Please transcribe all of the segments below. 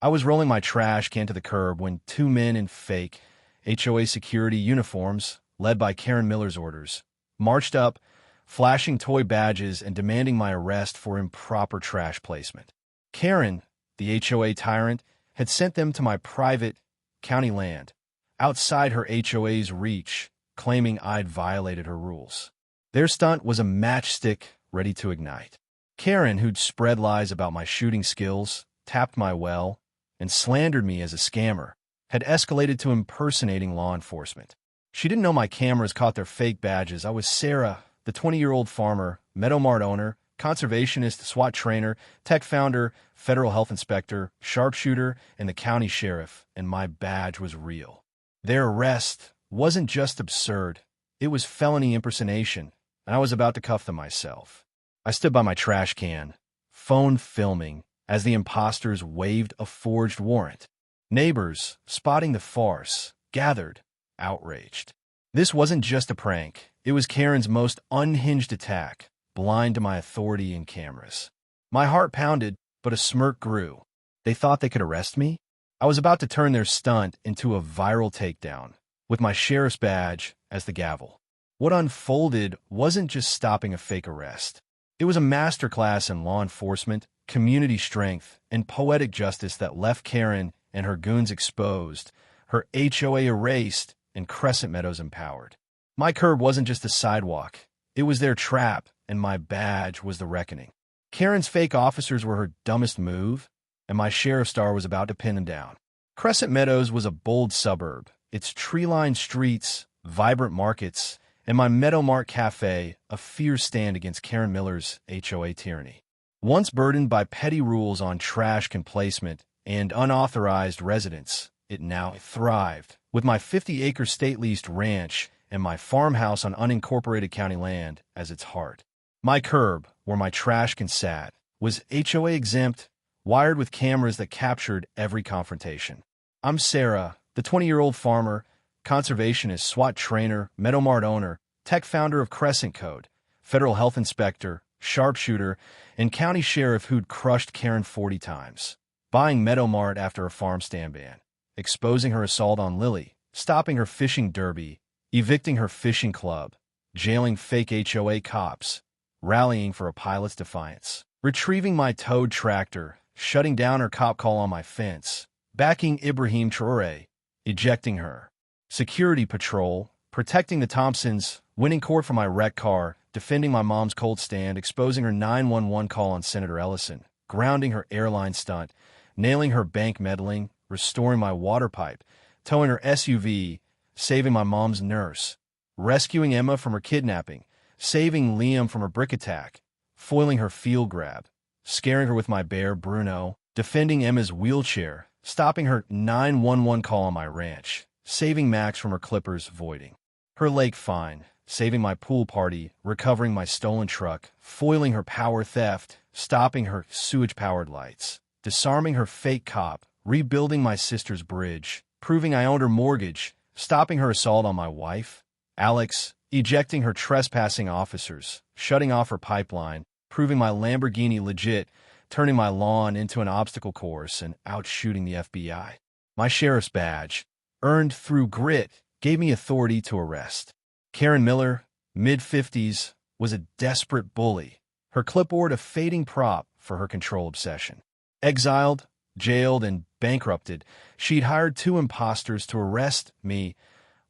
I was rolling my trash can to the curb when two men in fake HOA security uniforms, led by Karen Miller's orders, marched up, flashing toy badges and demanding my arrest for improper trash placement. Karen, the HOA tyrant, had sent them to my private county land, outside her HOA's reach, claiming I'd violated her rules. Their stunt was a matchstick ready to ignite. Karen, who'd spread lies about my shooting skills, tapped my well, and slandered me as a scammer, had escalated to impersonating law enforcement. She didn't know my cameras caught their fake badges. I was Sarah, the 20-year-old farmer, Meadow Mart owner, conservationist, SWAT trainer, tech founder, federal health inspector, sharpshooter, and the county sheriff, and my badge was real. Their arrest wasn't just absurd, it was felony impersonation, and I was about to cuff them myself. I stood by my trash can, phone filming, as the imposters waved a forged warrant. Neighbors, spotting the farce, gathered, outraged. This wasn't just a prank, it was Karen's most unhinged attack, blind to my authority and cameras. My heart pounded, but a smirk grew. They thought they could arrest me? I was about to turn their stunt into a viral takedown, with my sheriff's badge as the gavel. What unfolded wasn't just stopping a fake arrest. It was a masterclass in law enforcement, community strength, and poetic justice that left Karen and her goons exposed, her HOA erased, and Crescent Meadows empowered. My curb wasn't just a sidewalk. It was their trap, and my badge was the reckoning. Karen's fake officers were her dumbest move, and my sheriff's star was about to pin them down. Crescent Meadows was a bold suburb, its tree-lined streets, vibrant markets, and my Meadow Mart Cafe, a fierce stand against Karen Miller's HOA tyranny. Once burdened by petty rules on trash can placement and unauthorized residents, it now thrived, with my 50-acre state-leased ranch and my farmhouse on unincorporated county land as its heart. My curb, where my trash can sat, was HOA exempt, wired with cameras that captured every confrontation. I'm Sarah, the 20-year-old farmer, conservationist, SWAT trainer, Meadow Mart owner, tech founder of Crescent Code, federal health inspector, sharpshooter, and county sheriff who'd crushed Karen 40 times. Buying Meadow Mart after a farm stand ban, exposing her assault on Lily, stopping her fishing derby, evicting her fishing club, jailing fake HOA cops, rallying for a pilot's defiance, retrieving my towed tractor, shutting down her cop call on my fence, backing Ibrahim Traore, ejecting her, security patrol, protecting the Thompsons, winning court for my wrecked car, defending my mom's cold stand, exposing her 911 call on Senator Ellison, grounding her airline stunt, nailing her bank meddling, restoring my water pipe, towing her SUV, saving my mom's nurse, rescuing Emma from her kidnapping, saving Liam from her brick attack, foiling her field grab, scaring her with my bear Bruno, defending Emma's wheelchair, stopping her 911 call on my ranch, saving Max from her clippers voiding, her lake fine, saving my pool party, recovering my stolen truck, foiling her power theft, stopping her sewage-powered lights, disarming her fake cop, rebuilding my sister's bridge, proving I owned her mortgage, stopping her assault on my wife, Alex, ejecting her trespassing officers, shutting off her pipeline, proving my Lamborghini legit, turning my lawn into an obstacle course, and outshooting the FBI. My sheriff's badge, earned through grit, gave me authority to arrest. Karen Miller, mid-50s, was a desperate bully, her clipboard a fading prop for her control obsession. Exiled, jailed, and bankrupted, she'd hired two imposters to arrest me,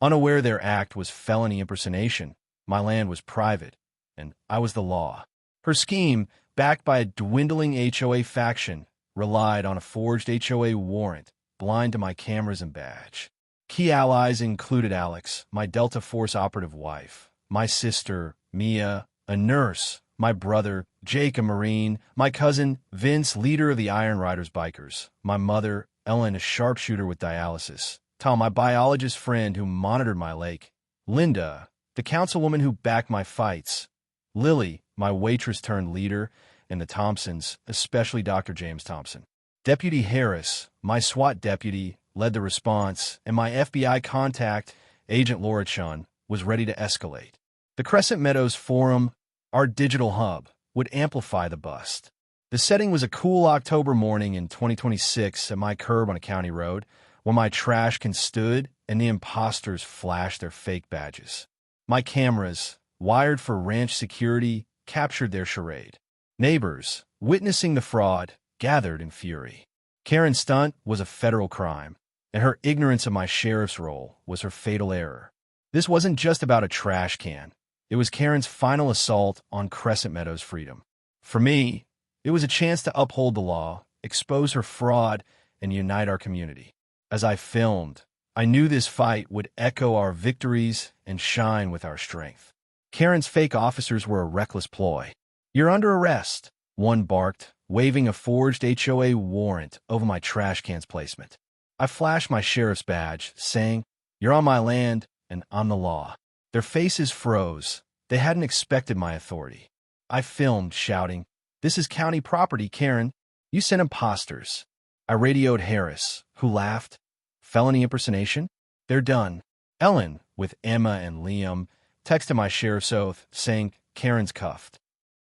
unaware their act was felony impersonation. My land was private, and I was the law. Her scheme, backed by a dwindling HOA faction, relied on a forged HOA warrant, blind to my cameras and badge. Key allies included Alex, my Delta Force operative wife, my sister, Mia, a nurse, my brother, Jake, a Marine, my cousin, Vince, leader of the Iron Riders bikers, my mother, Ellen, a sharpshooter with dialysis, Tom, my biologist friend who monitored my lake, Linda, the councilwoman who backed my fights, Lily, my waitress-turned-leader, and the Thompsons, especially Dr. James Thompson. Deputy Harris, my SWAT deputy, led the response, and my FBI contact, Agent Laura Chun, was ready to escalate. The Crescent Meadows Forum, our digital hub, would amplify the bust. The setting was a cool October morning in 2026 at my curb on a county road, where my trash can stood and the imposters flashed their fake badges. My cameras, wired for ranch security, captured their charade. Neighbors, witnessing the fraud, gathered in fury. Karen's stunt was a federal crime, and her ignorance of my sheriff's role was her fatal error. This wasn't just about a trash can. It was Karen's final assault on Crescent Meadows' freedom. For me, it was a chance to uphold the law, expose her fraud, and unite our community. As I filmed, I knew this fight would echo our victories and shine with our strength. Karen's fake officers were a reckless ploy. "You're under arrest," one barked, waving a forged HOA warrant over my trash can's placement. I flashed my sheriff's badge, saying, "You're on my land, and I'm the law." Their faces froze. They hadn't expected my authority. I filmed, shouting, "This is county property, Karen. You sent imposters." I radioed Harris, who laughed. "Felony impersonation? They're done." Ellen, with Emma and Liam, texted my sheriff's oath, saying, "Karen's cuffed."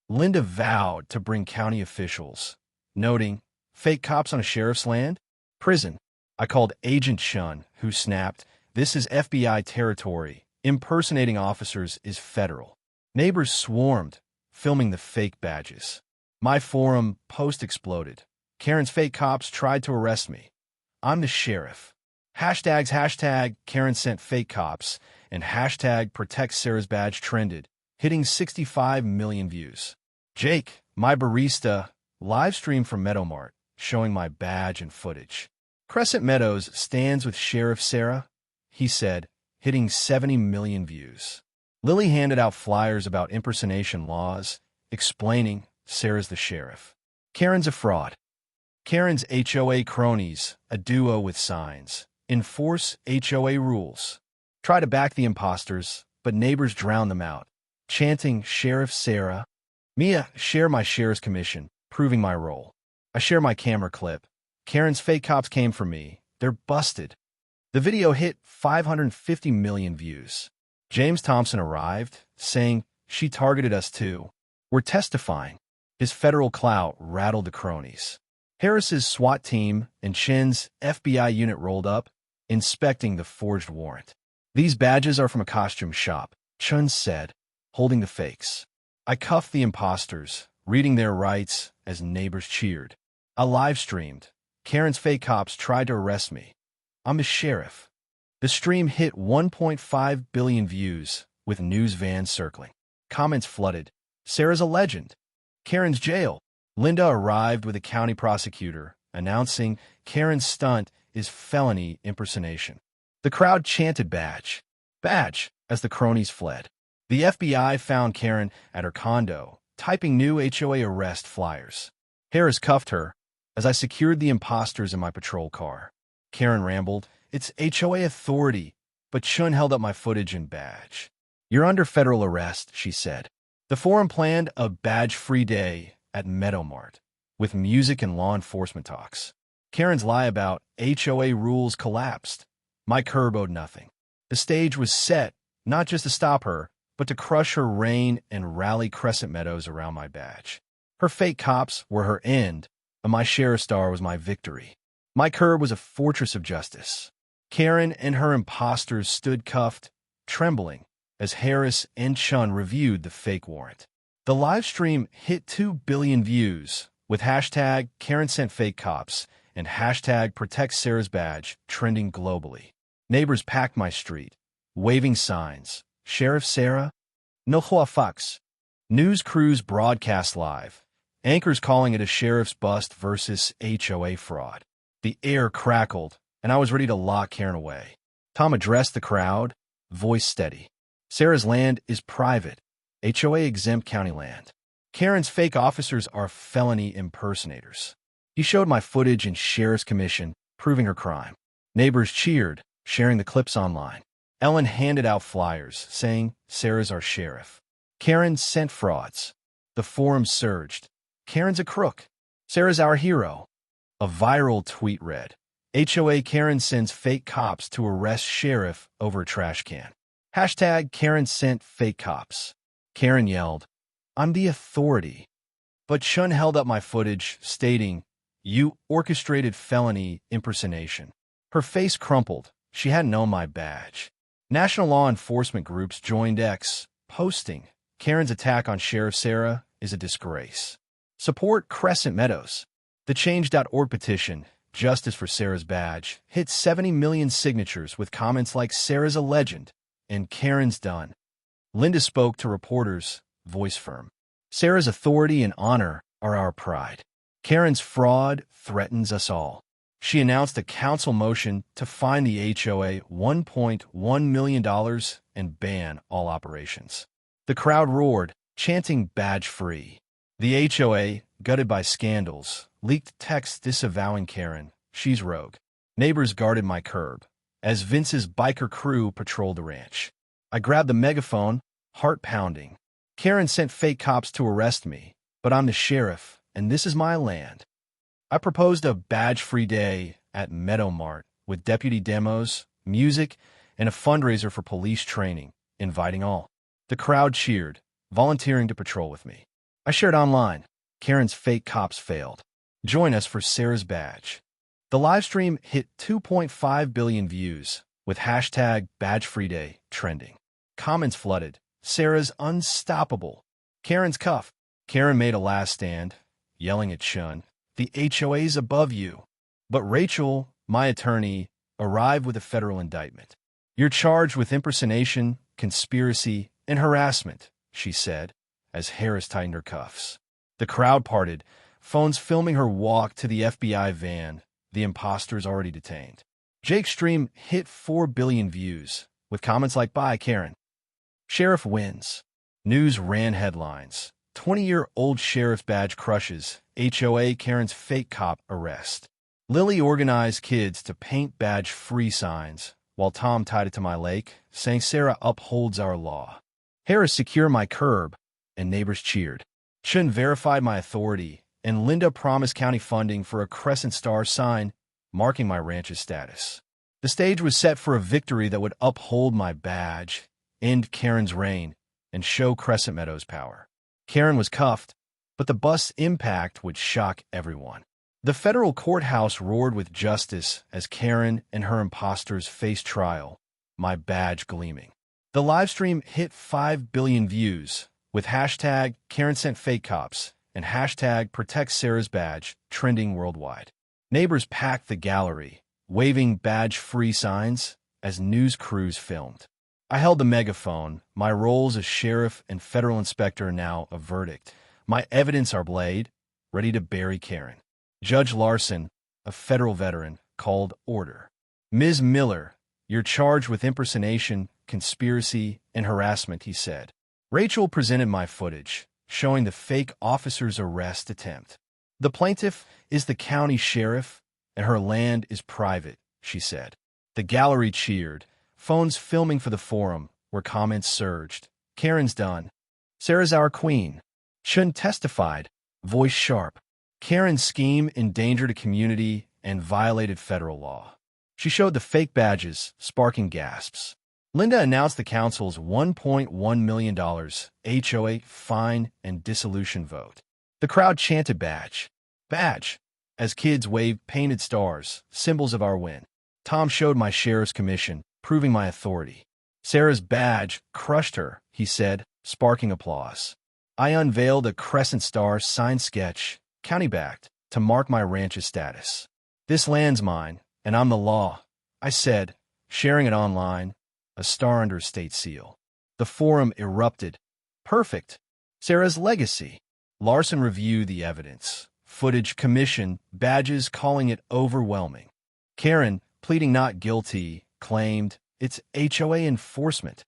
Linda vowed to bring county officials, noting, "Fake cops on a sheriff's land? Prison." I called Agent Shun, who snapped, "This is FBI territory. Impersonating officers is federal." Neighbors swarmed, filming the fake badges. My forum post exploded. "Karen's fake cops tried to arrest me. I'm the sheriff." Hashtags Karen sent fake cops and hashtag protect Sarah's badge trended, hitting 65 million views. Jake, my barista, live streamed from Meadowmart, showing my badge and footage. "Crescent Meadows stands with Sheriff Sarah," he said, hitting 70 million views. Lily handed out flyers about impersonation laws, explaining Sarah's the sheriff. Karen's a fraud. Karen's HOA cronies, a duo with signs, enforce HOA rules. Try to back the imposters, but neighbors drown them out, chanting Sheriff Sarah. Mia, share my sheriff's commission, proving my role. I share my camera clip. Karen's fake cops came for me. They're busted. The video hit 550 million views. James Thompson arrived, saying, "She targeted us too. We're testifying." His federal clout rattled the cronies. Harris's SWAT team and Chen's FBI unit rolled up, inspecting the forged warrant. "These badges are from a costume shop," Chun said, holding the fakes. I cuffed the imposters, reading their rights as neighbors cheered. I live-streamed. Karen's fake cops tried to arrest me. I'm the sheriff. The stream hit 1.5 billion views, with news vans circling. Comments flooded. "Sarah's a legend. Karen's jail." Linda arrived with a county prosecutor, announcing Karen's stunt is felony impersonation. The crowd chanted badge, badge, as the cronies fled. The FBI found Karen at her condo, typing new HOA arrest flyers. Harris cuffed her as I secured the imposters in my patrol car. Karen rambled, "It's HOA authority," but Chun held up my footage and badge. "You're under federal arrest," she said. The forum planned a badge-free day at Meadowmart, with music and law enforcement talks. Karen's lie about HOA rules collapsed. My curb owed nothing. The stage was set, not just to stop her, but to crush her reign and rally Crescent Meadows around my badge. Her fake cops were her end, and my sheriff star was my victory. My curb was a fortress of justice. Karen and her imposters stood cuffed, trembling, as Harris and Chun reviewed the fake warrant. The live stream hit 2 billion views, with hashtag Karen sent fake cops and hashtag protect Sarah's badge trending globally. Neighbors packed my street, waving signs, "Sheriff Sarah? No hoa fucks." News crews broadcast live, anchors calling it a sheriff's bust versus HOA fraud. The air crackled, and I was ready to lock Karen away. Tom addressed the crowd, voice steady. "Sarah's land is private, HOA-exempt county land. Karen's fake officers are felony impersonators." He showed my footage and sheriff's commission, proving her crime. Neighbors cheered, sharing the clips online. Ellen handed out flyers, saying, "Sarah's our sheriff." Karen sent frauds. The forum surged. "Karen's a crook. Sarah's our hero." A viral tweet read, "HOA Karen sends fake cops to arrest sheriff over a trash can." Hashtag Karen sent fake cops. Karen yelled, "I'm the authority." But Chun held up my footage, stating, "You orchestrated felony impersonation." Her face crumpled. She hadn't known my badge. National law enforcement groups joined X, posting, "Karen's attack on Sheriff Sarah is a disgrace. Support Crescent Meadows." The Change.org petition, "Justice for Sarah's Badge," hit 70 million signatures with comments like "Sarah's a legend" and "Karen's done." Linda spoke to reporters, voice firm. "Sarah's authority and honor are our pride. Karen's fraud threatens us all." She announced a council motion to fine the HOA $1.1 million and ban all operations. The crowd roared, chanting "badge free." The HOA, gutted by scandals, leaked texts disavowing Karen. "She's rogue." Neighbors guarded my curb as Vince's biker crew patrolled the ranch. I grabbed the megaphone, heart pounding. "Karen sent fake cops to arrest me, but I'm the sheriff, and this is my land." I proposed a badge-free day at Meadow Mart with deputy demos, music, and a fundraiser for police training, inviting all. The crowd cheered, volunteering to patrol with me. I shared online, "Karen's fake cops failed. Join us for Sarah's badge." The livestream hit 2.5 billion views, with hashtag #BadgeFreeDay trending. Comments flooded. "Sarah's unstoppable. Karen's cuffed." Karen made a last stand, yelling at Chun, "The HOA's above you." But Rachel, my attorney, arrived with a federal indictment. "You're charged with impersonation, conspiracy, and harassment," she said, as Harris tightened her cuffs. The crowd parted, phones filming her walk to the FBI van, the imposters already detained. Jake's stream hit 4 billion views, with comments like, "Bye, Karen." "Sheriff wins." News ran headlines. 20-year-old sheriff's badge crushes. HOA Karen's fake cop arrest. Lily organized kids to paint badge-free signs, while Tom tied it to my lake, saying Sarah upholds our law. Harris secured my curb, and neighbors cheered. Chun verified my authority, and Linda promised county funding for a crescent star sign, marking my ranch's status. The stage was set for a victory that would uphold my badge, end Karen's reign, and show Crescent Meadows' power. Karen was cuffed, but the bust's impact would shock everyone. The federal courthouse roared with justice as Karen and her imposters faced trial, my badge gleaming. The livestream hit 5 billion views, with hashtag Karen sent fake cops and hashtag protect Sarah's badge trending worldwide. Neighbors packed the gallery, waving badge-free signs as news crews filmed. I held the megaphone, my roles as sheriff and federal inspector now a verdict. My evidence are blade, ready to bury Karen. Judge Larson, a federal veteran, called order. "Ms. Miller, you're charged with impersonation, conspiracy, and harassment," he said. Rachel presented my footage, showing the fake officer's arrest attempt. "The plaintiff is the county sheriff, and her land is private," she said. The gallery cheered, phones filming for the forum, where comments surged. "Karen's done. Sarah's our queen." Chun testified, voice sharp. Karen's scheme endangered a community and violated federal law. She showed the fake badges, sparking gasps. Linda announced the council's $1.1 million HOA fine and dissolution vote. The crowd chanted "badge, badge," as kids waved painted stars, symbols of our win. Tom showed my sheriff's commission, proving my authority. "Sarah's badge crushed her," he said, sparking applause. I unveiled a crescent star sign sketch, county-backed, to mark my ranch's status. "This land's mine, and I'm the law," I said, sharing it online, a star under a state seal. The forum erupted. "Perfect. Sarah's legacy." Larson reviewed the evidence. Footage commission, badges calling it overwhelming. Karen, pleading not guilty, claimed it's HOA enforcement.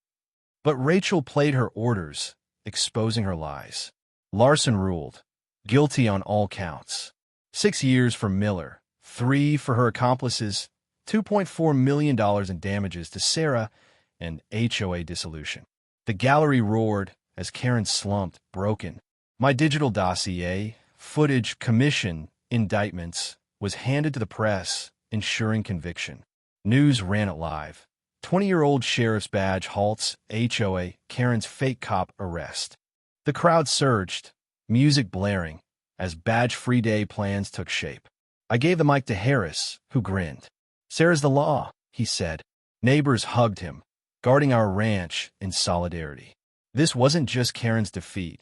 But Rachel played her orders, exposing her lies. Larson ruled, guilty on all counts. 6 years for Miller, 3 for her accomplices, $2.4 million in damages to Sarah, and HOA dissolution. The gallery roared as Karen slumped, broken. My digital dossier, footage, commission, indictments, was handed to the press, ensuring conviction. News ran it live. 20-year-old sheriff's badge halts HOA Karen's fake cop arrest. The crowd surged, music blaring, as badge-free day plans took shape. I gave the mic to Harris, who grinned. "Sarah's the law," he said. Neighbors hugged him, guarding our ranch in solidarity. This wasn't just Karen's defeat.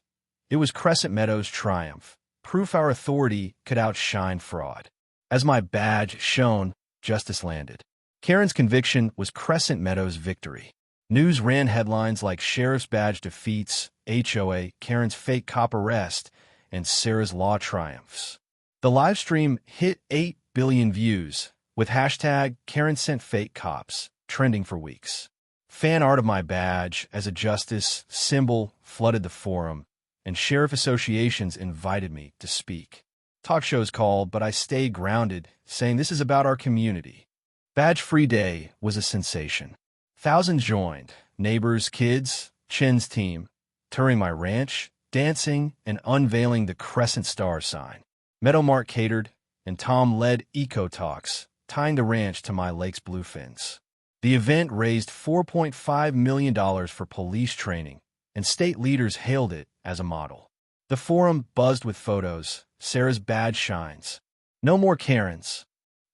It was Crescent Meadows' triumph, proof our authority could outshine fraud. As my badge shone, justice landed. Karen's conviction was Crescent Meadows' victory. News ran headlines like Sheriff's Badge defeats HOA, Karen's fake cop arrest, and Sarah's law triumphs. The live stream hit 8 billion views, with hashtag Karen sent fake cops trending for weeks. Fan art of my badge as a justice symbol flooded the forum, and sheriff associations invited me to speak. Talk shows called, but I stayed grounded, saying this is about our community. Badge-free day was a sensation. Thousands joined, neighbors, kids, Chin's team, touring my ranch, dancing, and unveiling the Crescent Star sign. Meadow Mart catered, and Tom led eco talks, tying the ranch to my lake's bluefins. The event raised $4.5 million for police training, and state leaders hailed it as a model. The forum buzzed with photos. Sarah's badge shines. No more Karens.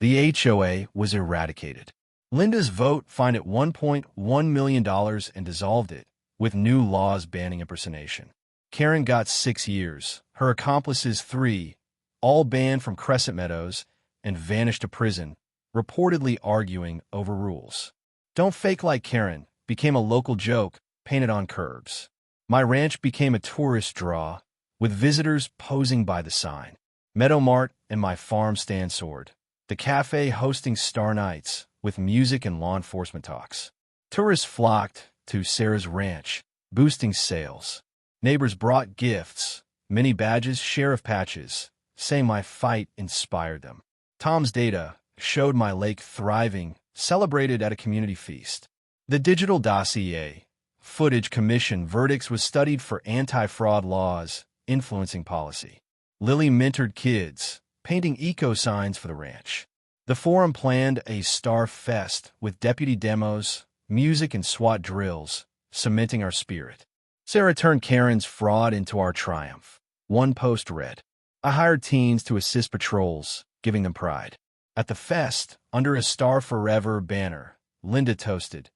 The HOA was eradicated. Linda's vote fined it $1.1 million and dissolved it, with new laws banning impersonation. Karen got 6 years, her accomplices 3, all banned from Crescent Meadows and vanished to prison, reportedly arguing over rules. Don't fake like Karen became a local joke painted on curbs. My ranch became a tourist draw, with visitors posing by the sign. Meadow Mart and my farm stand soared. The cafe hosting star nights with music and law enforcement talks. Tourists flocked to Sarah's ranch, boosting sales. Neighbors brought gifts, mini badges, sheriff patches, saying my fight inspired them. Tom's data showed my lake thriving, celebrated at a community feast. The digital dossier, footage commission verdicts was studied for anti-fraud laws, influencing policy. Lily mentored kids, painting eco signs for the ranch. The forum planned a Star Fest with deputy demos, music and SWAT drills, cementing our spirit. Sarah turned Karen's fraud into our triumph. One post read, "I hired teens to assist patrols, giving them pride." At the fest, under a Star Forever banner, Linda toasted,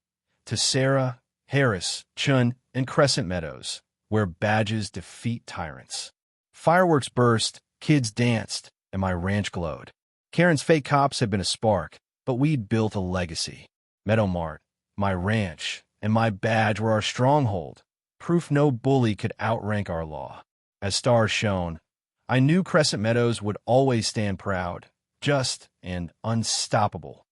"To Sarah, Harris, Chun, and Crescent Meadows, where badges defeat tyrants." Fireworks burst, kids danced, and my ranch glowed. Karen's fake cops had been a spark, but we'd built a legacy. Meadow Mart, my ranch, and my badge were our stronghold, proof no bully could outrank our law. As stars shone, I knew Crescent Meadows would always stand proud, just, and unstoppable.